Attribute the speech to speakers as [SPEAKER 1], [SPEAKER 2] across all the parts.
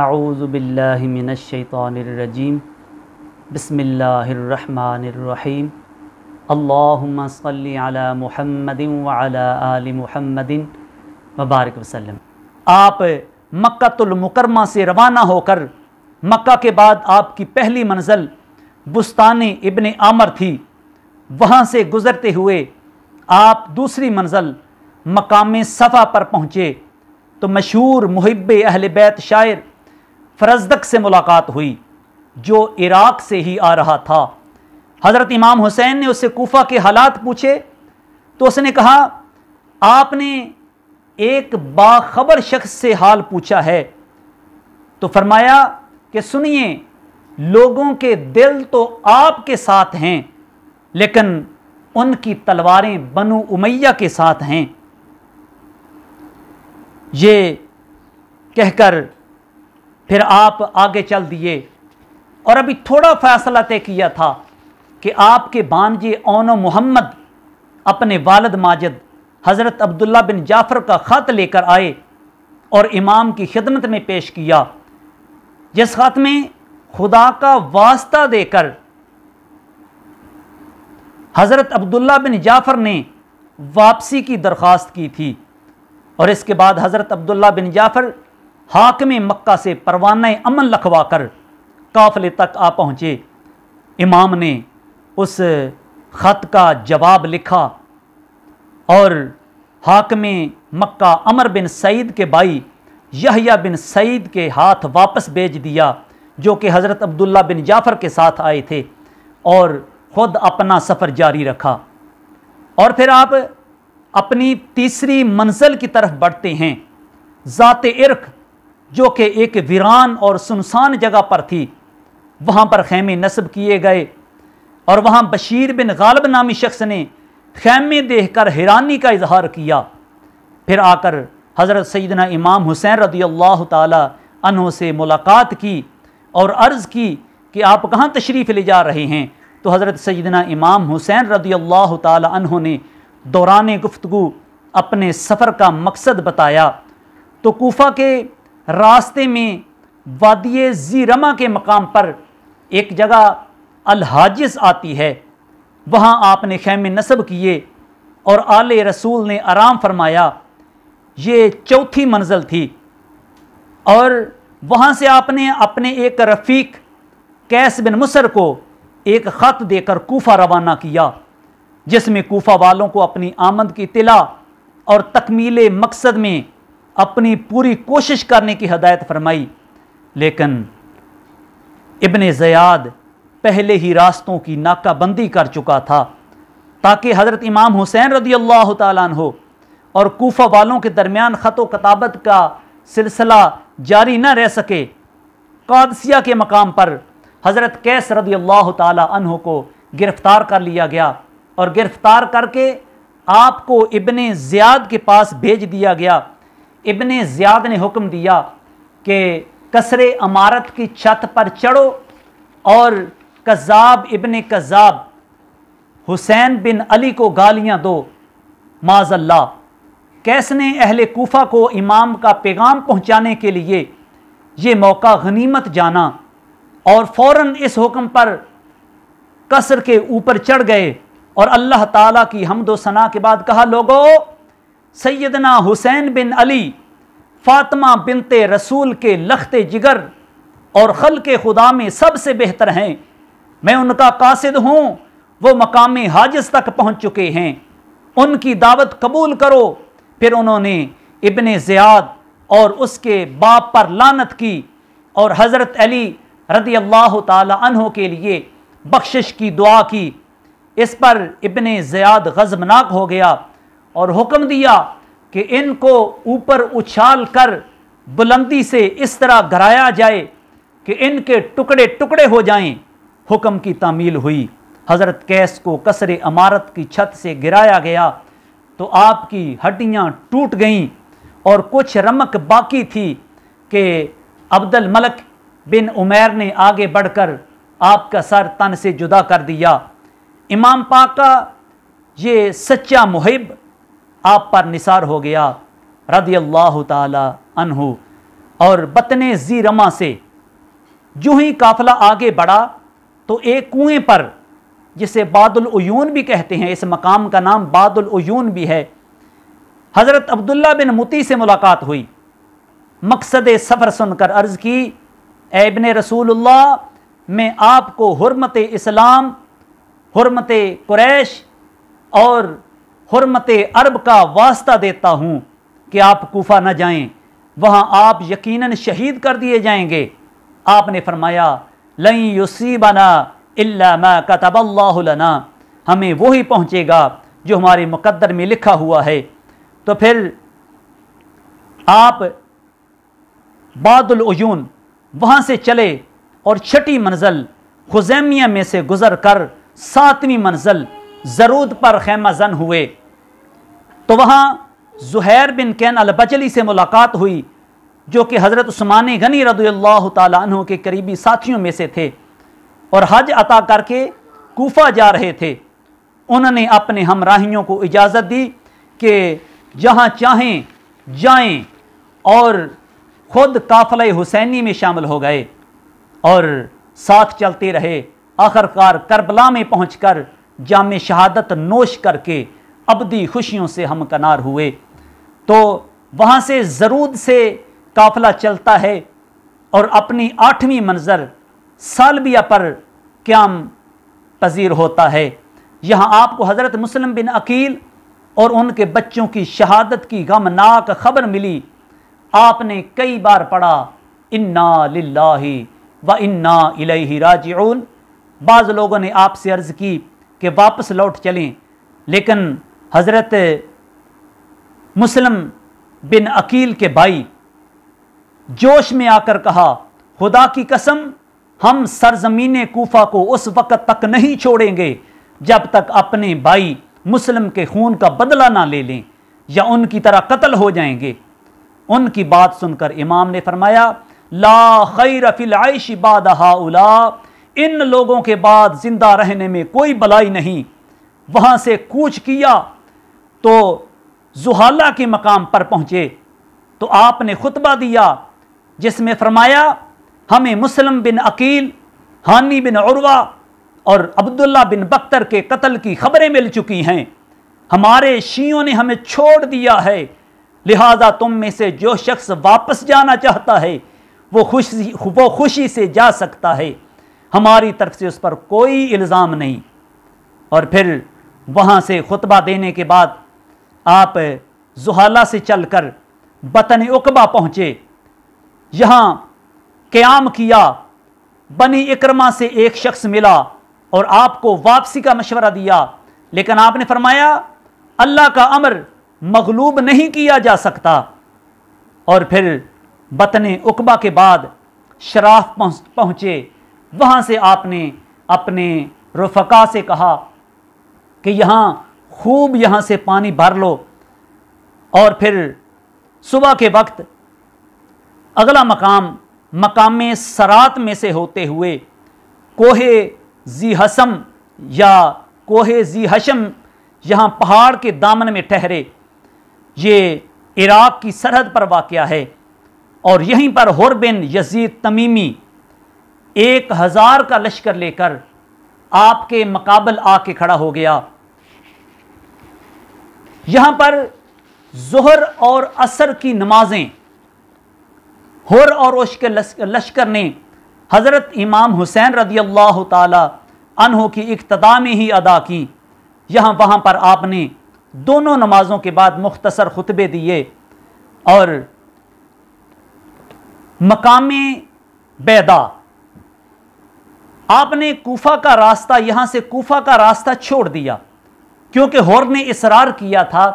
[SPEAKER 1] अऊज़ु बिल्लाहि मिनश शैतानिर्रजीम बिस्मिल्लाहिर्रहमानिर्रहीम अल्लाहुम्मा सल्लि अला मुहम्मदिन व अला आलि मुहम्मदिन व बारिक वसल्लम। आप मक्कातुल मुकर्रमा से रवाना होकर मक्का के बाद आपकी पहली मंजिल बुस्ताने इब्ने आमर थी। वहाँ से गुज़रते हुए आप दूसरी मंजिल मकाम सफ़ा पर पहुँचे तो मशहूर मुहिब्बे अहले बैत शायर फरजदक से मुलाकात हुई जो इराक़ से ही आ रहा था। हज़रत इमाम हुसैन ने उससे कूफ़ा के हालात पूछे तो उसने कहा, आपने एक बाखबर शख्स से हाल पूछा है? तो फरमाया कि सुनिए, लोगों के दिल तो आपके साथ हैं लेकिन उनकी तलवारें बनु उमैया के साथ हैं। ये कहकर फिर आप आगे चल दिए और अभी थोड़ा फैसला तय किया था कि आपके भांजे ओनो मोहम्मद अपने वालिद माजिद हज़रत अब्दुल्ला बिन जाफ़र का ख़त लेकर आए और इमाम की खिदमत में पेश किया, जिस ख़त में खुदा का वास्ता देकर हज़रत अब्दुल्ला बिन जाफ़र ने वापसी की दरख्वास्त की थी। और इसके बाद हज़रत अब्दुल्ला बिन जाफ़र हाकिम मक्का से परवाना अमन लखवा कर काफ़िले तक आ पहुँचे। इमाम ने उस ख़त का जवाब लिखा और हाकिम मक्का अमर बिन सईद के भाई यहया बिन सईद के हाथ वापस भेज दिया, जो कि हज़रत अब्दुल्ला बिन जाफ़र के साथ आए थे, और ख़ुद अपना सफ़र जारी रखा। और फिर आप अपनी तीसरी मंजिल की तरफ बढ़ते हैं, ज़ाते इर्क, जो कि एक वीरान और सुनसान जगह पर थी। वहाँ पर खैमे नस्ब किए गए और वहाँ बशीर बिन गालिब नामी शख्स ने खैमे देखकर हैरानी का इजहार किया। फिर आकर हज़रत सैयदना इमाम हुसैन रज़ियल्लाहु ताला अन्हु से मुलाकात की और अर्ज़ की कि आप कहाँ तशरीफ़ ले जा रहे हैं? तो हज़रत सैयदना इमाम हुसैन रज़ियल्लाहु ताला अन्हु ने दौरान गुफ्तगू अपने सफ़र का मकसद बताया। तो कूफ़ा के रास्ते में वादिये ज़ीरमा के मकाम पर एक जगह अल-हाजिस आती है, वहाँ आपने खैमे नस्ब किए और आले रसूल ने आराम फरमाया। ये चौथी मंजिल थी और वहाँ से आपने अपने एक रफ़ीक कैस बिन मुसर को एक ख़त देकर कूफ़ा रवाना किया, जिसमें कूफ़ा वालों को अपनी आमद की इत्तला और तकमीले मकसद में अपनी पूरी कोशिश करने की हदायत फरमाई। लेकिन इब्ने ज़ियाद पहले ही रास्तों की नाकाबंदी कर चुका था ताकि हज़रत इमाम हुसैन रज़ियल्लाहु ताला अन्हु और कूफ़ा वालों के दरमियान ख़त व कताबत का सिलसिला जारी न रह सके। कादसिया के मकाम पर हज़रत कैस रज़ियल्लाहु ताला अन्हु को गिरफ़्तार कर लिया गया और गिरफ़्तार करके आपको इब्ने ज़ियाद के पास भेज दिया गया। इब्ने ज़ियाद ने हुक्म दिया कि कसरे अमारत की छत पर चढ़ो और कज़्ज़ाब इब्ने कज़्ज़ाब हुसैन बिन अली को गालियाँ दो। माज़अल्लाह, कैस ने अहले कूफ़ा को इमाम का पैगाम पहुँचाने के लिए ये मौका गनीमत जाना और फ़ौरन इस हुक्म पर कसर के ऊपर चढ़ गए और अल्लाह ताला की हम्द व सना के बाद कहा, लोगो, सैयदना हुसैन बिन अली फ़ातिमा बिनते रसूल के लख्ते जिगर और खल्क़े खुदा में सबसे बेहतर हैं। मैं उनका कासिद हूँ, वो मकाम हाजिस तक पहुँच चुके हैं, उनकी दावत कबूल करो। फिर उन्होंने इब्ने ज़ियाद और उसके बाप पर लानत की और हज़रत अली रज़ियल्लाहु ताला अन्हु के लिए बख्शिश की दुआ की। इस पर इब्ने ज़ियाद ग़ज़बनाक हो गया और हुक्म दिया कि इनको ऊपर उछाल कर बुलंदी से इस तरह गिराया जाए कि इनके टुकड़े टुकड़े हो जाएं। हुक्म की तामील हुई। हज़रत कैस को कसरे अमारत की छत से गिराया गया तो आपकी हड्डियां टूट गईं और कुछ रमक बाकी थी कि अब्दुल मलिक बिन उमैर ने आगे बढ़कर आपका सर तन से जुदा कर दिया। इमाम पाक का ये सच्चा मुहिब आप पर निसार हो गया रज़ियल्लाहु ताला अन्हु। और बतने जी रमा से जो ही काफिला आगे बढ़ा तो एक कुएं पर, जिसे बादुल उयून भी कहते हैं, इस मकाम का नाम बादुल उयून भी है, हज़रत अब्दुल्ला बिन मुती से मुलाकात हुई। मकसद सफ़र सुनकर अर्ज़ की, ए इब्ने रसूलुल्लाह, मैं आपको हुर्मत इस्लाम, हुर्मत कुरैश और हुर्मत अरब का वास्ता देता हूँ कि आप कूफा न जाएं, वहाँ आप यकीनन शहीद कर दिए जाएंगे। आपने फरमाया, लन युसीबना इल्ला मा कतबल्लाहु लना, हमें वही पहुँचेगा जो हमारे मुकद्दर में लिखा हुआ है। तो फिर आप बादुल उयून वहाँ से चले और छठी मंजिल खुज़ैमिया में से गुज़र कर 7वीं मंजिल ज़रूद पर खैमा जन हुए। तो वहाँ ज़ुहैर बिन कैन अल बजली से मुलाकात हुई, जो कि हज़रत उस्मान गनी रज़ियल्लाहु ताला अन्हु के करीबी साथियों में से थे और हज अता करके कूफा जा रहे थे। उन्होंने अपने हमराहियों को इजाज़त दी कि जहाँ चाहें जाएं, और ख़ुद काफ़िला हुसैनी में शामिल हो गए और साथ चलते रहे। आखिरकार करबला में पहुंचकर जाम शहादत नोश करके अबदी खुशियों से हमकनार हुए। तो वहाँ से ज़रूद से काफ़िला चलता है और अपनी 8वीं मंज़िल सालबिया पर क़याम पजीर होता है। यहाँ आपको हज़रत मुस्लिम बिन अकील और उनके बच्चों की शहादत की गमनाक खबर मिली। आपने कई बार पढ़ा, इन्ना लिल्लाहि व इन्ना इलैहि राजिऊन। बाज़ लोगों ने आपसे अर्ज़ की कि वापस लौट चलें, लेकिन हज़रत मुस्लिम बिन अकील के भाई जोश में आकर कहा, खुदा की कसम, हम सरजमीन कूफा को उस वक़्त तक नहीं छोड़ेंगे जब तक अपने भाई मुस्लिम के खून का बदला ना ले लें या उनकी तरह कत्ल हो जाएंगे। उनकी बात सुनकर इमाम ने फरमाया, ला खैर फिल आइश बाद हाउला, इन लोगों के बाद जिंदा रहने में कोई भलाई नहीं। वहाँ से कूच किया तो जुहाला के मकाम पर पहुँचे तो आपने खुतबा दिया जिसमें फरमाया, हमें मुस्लिम बिन अकील, हानी बिन उर्वा और अब्दुल्ला बिन बख्तर के कत्ल की खबरें मिल चुकी हैं। हमारे शियों ने हमें छोड़ दिया है, लिहाजा तुम में से जो शख्स वापस जाना चाहता है वो खुशी से जा सकता है, हमारी तरफ से उस पर कोई इल्ज़ाम नहीं। और फिर वहाँ से खुतबा देने के बाद आप जुहाला से चलकर बतन उकबा पहुँचे, यहाँ क़याम किया। बनी इकरमा से एक शख्स मिला और आपको वापसी का मशवरा दिया, लेकिन आपने फरमाया, अल्लाह का अमर मगलूब नहीं किया जा सकता। और फिर बतन उकबा के बाद शराफ पहुँचे। वहाँ से आपने अपने रुफ़का से कहा कि यहाँ खूब यहाँ से पानी भर लो, और फिर सुबह के वक्त अगला मकाम सरात में से होते हुए कोहे जी हसम या कोहे जी हशम, यहाँ पहाड़ के दामन में ठहरे। ये इराक़ की सरहद पर वाक़या है और यहीं पर हुर बिन यजीद तमीमी 1000 का लश्कर लेकर आपके मुकाबल आके खड़ा हो गया। यहाँ पर ज़ुहर और असर की नमाजें हुर और उसके लश्कर ने हज़रत इमाम हुसैन रज़ियल्लाहु ताला अन्हु की इक़्तिदा में ही अदा की। वहाँ पर आपने दोनों नमाज़ों के बाद मुख्तसर खुतबे दिए और मकामे बैदा आपने कूफा का रास्ता, यहाँ से कूफा का रास्ता छोड़ दिया, क्योंकि हुर ने इसरार किया था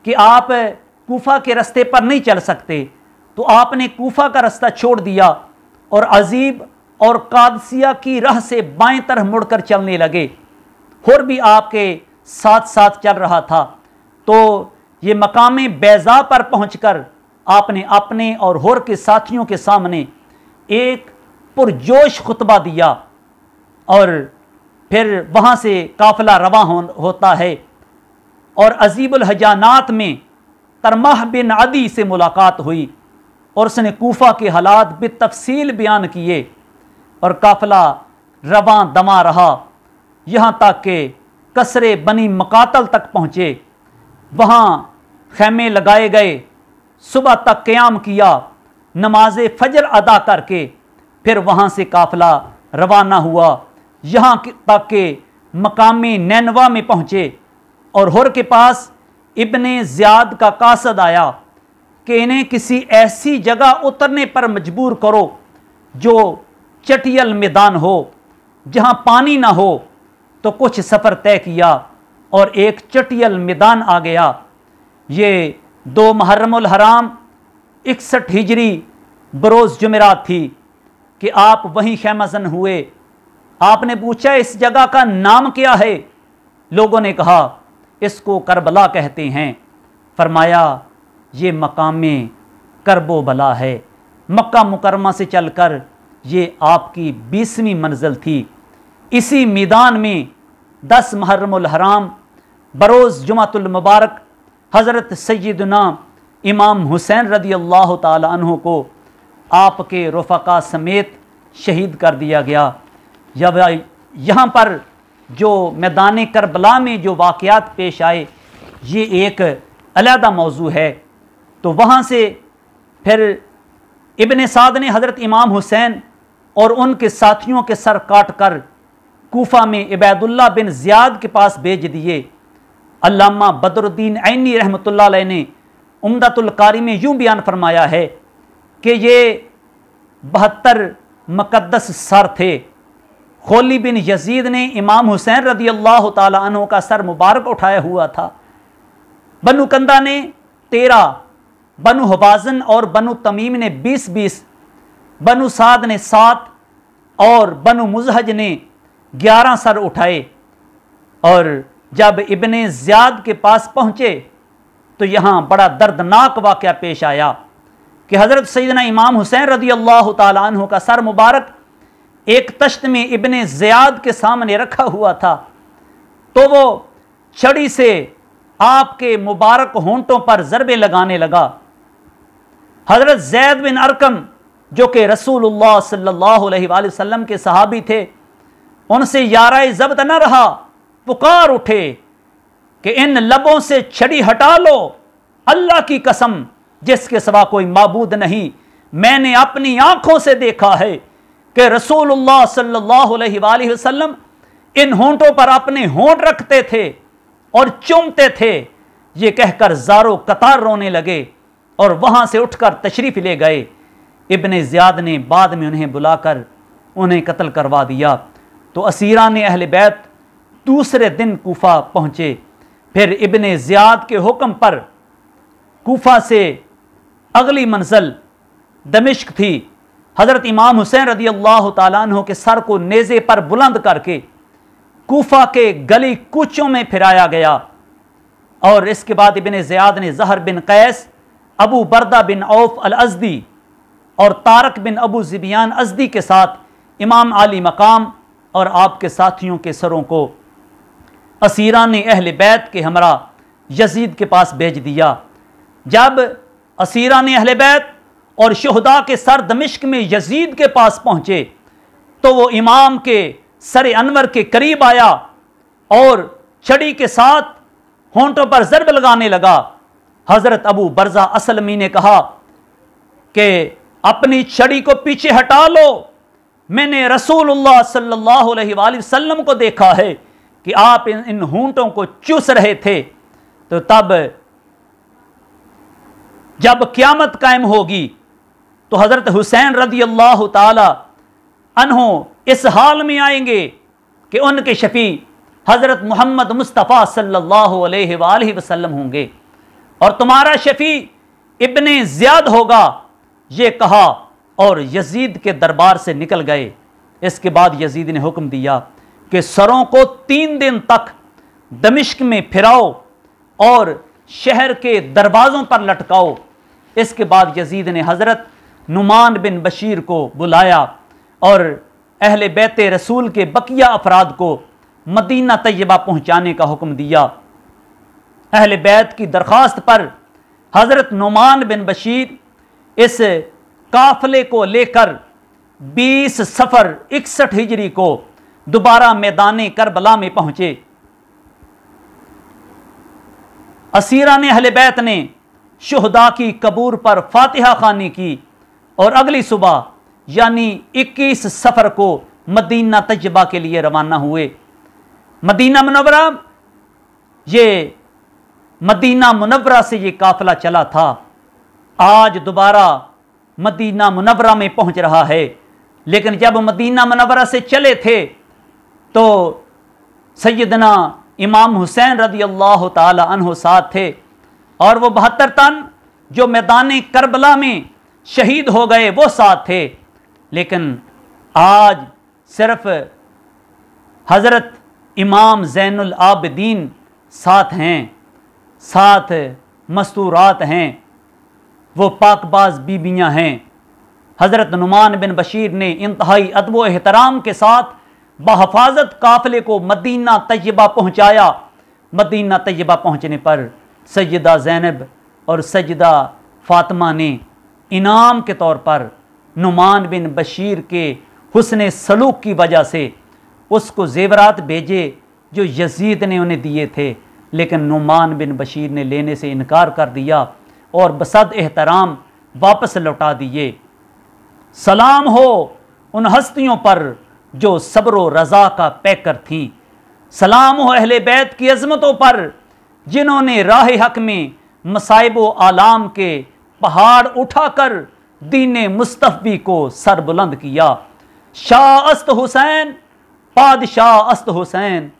[SPEAKER 1] कि आप कूफा के रास्ते पर नहीं चल सकते, तो आपने कूफा का रास्ता छोड़ दिया और अजीब और कादसिया की राह से बाएं तरफ मुड़कर चलने लगे। हुर भी आपके साथ साथ चल रहा था। तो ये मकामे बैज़ा पर पहुंचकर आपने अपने और हुर के साथियों के सामने एक पुरजोश खुतबा दिया और फिर वहाँ से काफ़िला रवां होता है और अजीबुल हजानात में तरमाह बिन अदी से मुलाकात हुई। और उसने कूफा के हालात बेतफसील बयान किए और काफिला रवां दमा रहा, यहाँ तक कि कसरे बनी मकातल तक पहुँचे। वहाँ खैमे लगाए गए, सुबह तक क़याम किया, नमाज फजर अदा करके फिर वहाँ से काफिला रवाना हुआ, यहाँ तक कि मकामी नैनवा में पहुँचे और हुर के पास इब्ने ज़ियाद का कासद आया कि इन्हें किसी ऐसी जगह उतरने पर मजबूर करो जो चटियल मैदान हो, जहाँ पानी ना हो। तो कुछ सफ़र तय किया और एक चटियल मैदान आ गया। ये 2 मुहर्रमुल हराम 61 हिजरी बरोज़ जुमेरात थी कि आप वहीं खैमज़न हुए। आपने पूछा इस जगह का नाम क्या है? लोगों ने कहा इसको करबला कहते हैं। फरमाया ये मकामे करबो बला है। मक्का मुकरमा से चलकर ये आपकी 20वीं मंजिल थी। इसी मैदान में 10 मुहर्रमुल हराम बरोज़ जुमातुल मुबारक हज़रत सय्यदना इमाम हुसैन रदी अल्लाह ताला अन्हु को आपके रफ़क़ा समेत शहीद कर दिया गया। जब यहाँ पर जो मैदान करबला में जो वाक़यात पेश आए, ये एक अलहदा मौजू है। तो वहाँ से फिर इब्ने साद ने हज़रत इमाम हुसैन और उनके साथियों के सर काट कर कूफा में इबादुल्लाह बिन ज़ियाद के पास भेज दिए। अल्लामा बदरुद्दीन ऐनी रहमतुल्लाह अलैह ने उम्दतुल कारी में यूँ बयान फरमाया है कि ये 72 मुक़द्दस सर थे। खोली बिन यजीद ने इमाम हुसैन रदी अल्लाह ताला अन्हु का सर मुबारक उठाया हुआ था। बनु कंदा ने 13, बनु हवाज़न और बनु तमीम ने 20-20, बनु साद ने 7 और बनु मुज़हज ने 11 सर उठाए। और जब इब्ने ज़ियाद के पास पहुँचे तो यहाँ बड़ा दर्दनाक वाक़या पेश आया कि हज़रत सैयदना इमाम हुसैन रदी अल्लाह ताला अन्हु का सर मुबारक एक तश्त में इब्ने ज़ियाद के सामने रखा हुआ था। तो वो छड़ी से आपके मुबारक होंठों पर ज़रबे लगाने लगा। हज़रत ज़ैद बिन अरकम जो कि रसूलुल्लाह सल्लल्लाहु अलैहि वसल्लम के सहाबी थे, उनसे याराए ज़ब्त न रहा, पुकार उठे कि इन लबों से छड़ी हटा लो, अल्लाह की कसम जिसके सिवा कोई माबूद नहीं। मैंने अपनी आंखों से देखा है कि रसूलुल्लाह सल्लल्लाहु अलैहि वसल्लम इन होंठों पर अपने होंठ रखते थे और चूमते थे। ये कहकर ज़ारो कतार रोने लगे और वहाँ से उठकर तशरीफ़ ले गए। इब्ने ज़ियाद ने बाद में उन्हें बुलाकर उन्हें कत्ल करवा दिया। तो असीरान अहले बैत दूसरे दिन कूफा पहुँचे। फिर इब्ने ज़ियाद के हुक्म पर कूफा से अगली मंजिल दमिश्क थी। हज़रत इमाम हुसैन रदी अल्लाह ताला अन्हु के सर को नेज़े पर बुलंद करके कूफा के गली कूचों में फिराया गया। और इसके बाद इब्ने ज़ियाद ने ज़हर बिन कैस, अबू बरदा बिन औफ अल अज़दी और तारक बिन अबू ज़िबियान अज़दी के साथ इमाम आली मकाम और आपके साथियों के सरों को असीरान अहले बैत के हमरा यजीद के पास भेज दिया। जब असीरान अहले बैत और शुहदा के सर दमिश्क में यजीद के पास पहुँचे तो वो इमाम के सर अनवर के करीब आया और छड़ी के साथ होंठों पर ज़रब लगाने लगा। हज़रत अबू बरज़ा असलमी ने कहा कि अपनी छड़ी को पीछे हटा लो, मैंने रसूलुल्लाह सल्लल्लाहु अलैहि वसल्लम को देखा है कि आप इन होंठों को चूस रहे थे। तो तब जब क़यामत कायम होगी तो हज़रत हुसैन रदी अल्लाह ताला अन्हो इस हाल में आएंगे कि उनके शफ़ी हज़रत मोहम्मद मुस्तफ़ा सल्लल्लाहु अलैहि वसल्लम होंगे और तुम्हारा शफ़ी इब्ने ज़ियाद होगा। ये कहा और यजीद के दरबार से निकल गए। इसके बाद यजीद ने हुक्म दिया कि सरों को 3 दिन तक दमिश्क में फिराओ और शहर के दरवाज़ों पर लटकाओ। इसके बाद यजीद ने हज़रत नुमान बिन बशीर को बुलाया और अहले बैत रसूल के बकिया अफराद को मदीना तैयबा पहुँचाने का हुक्म दिया। अहले बैत की दरख्वास्त पर हज़रत नुमान बिन बशीर इस काफले को लेकर 20 सफर 61 हिजरी को दोबारा मैदान करबला में पहुंचे। असीरान अहले बैत ने शुहदा की कबूर पर फातिहा खानी की और अगली सुबह यानी 21 सफर को मदीना तजबा के लिए रवाना हुए। मदीना मुनव्वरा, ये मदीना मुनव्वरा से ये काफिला चला था, आज दोबारा मदीना मुनव्वरा में पहुंच रहा है। लेकिन जब मदीना मुनव्वरा से चले थे तो सैयदना इमाम हुसैन रज़ी अल्लाह ताला अन्हु साथ थे और वो 72 तन जो मैदान करबला में शहीद हो गए वो साथ थे। लेकिन आज सिर्फ हज़रत इमाम ज़ैनुल आबिदीन साथ हैं, साथ मस्तूरात हैं, वो पाकबाज बीबियाँ हैं। हज़रत नुमान बिन बशीर ने इंतहाई अदब व एहतराम के साथ बहफाजत काफिले को मदीना तैयबा पहुँचाया। मदीना तैयबा पहुँचने पर सैयदा ज़ैनब और सैयदा फ़ातिमा ने इनाम के तौर पर नुमान बिन बशीर के हुस्ने सलूक की वजह से उसको ज़ेवरात भेजे जो यजीद ने उन्हें दिए थे। लेकिन नुमान बिन बशीर ने लेने से इनकार कर दिया और बसद एहतराम वापस लौटा दिए। सलाम हो उन हस्तियों पर जो सब्र व रज़ा का पैकर थीं। सलाम हो अहले बैत की अज़मतों पर जिन्होंने राह हक में मसाइब व आलाम के पहाड़ उठाकर दीन मुस्तफ़ी को सर बुलंद किया। शाह अस्त हुसैन, पादशाह अस्त हुसैन,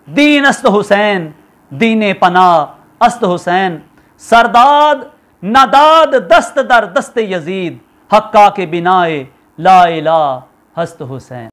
[SPEAKER 1] दीन अस्त हुसैन, दीन पना अस्त हुसैन, सरदाद नादाद दस्त दर दस्त यजीद, हक्का के बिनाए ला इलाह हस्त हुसैन।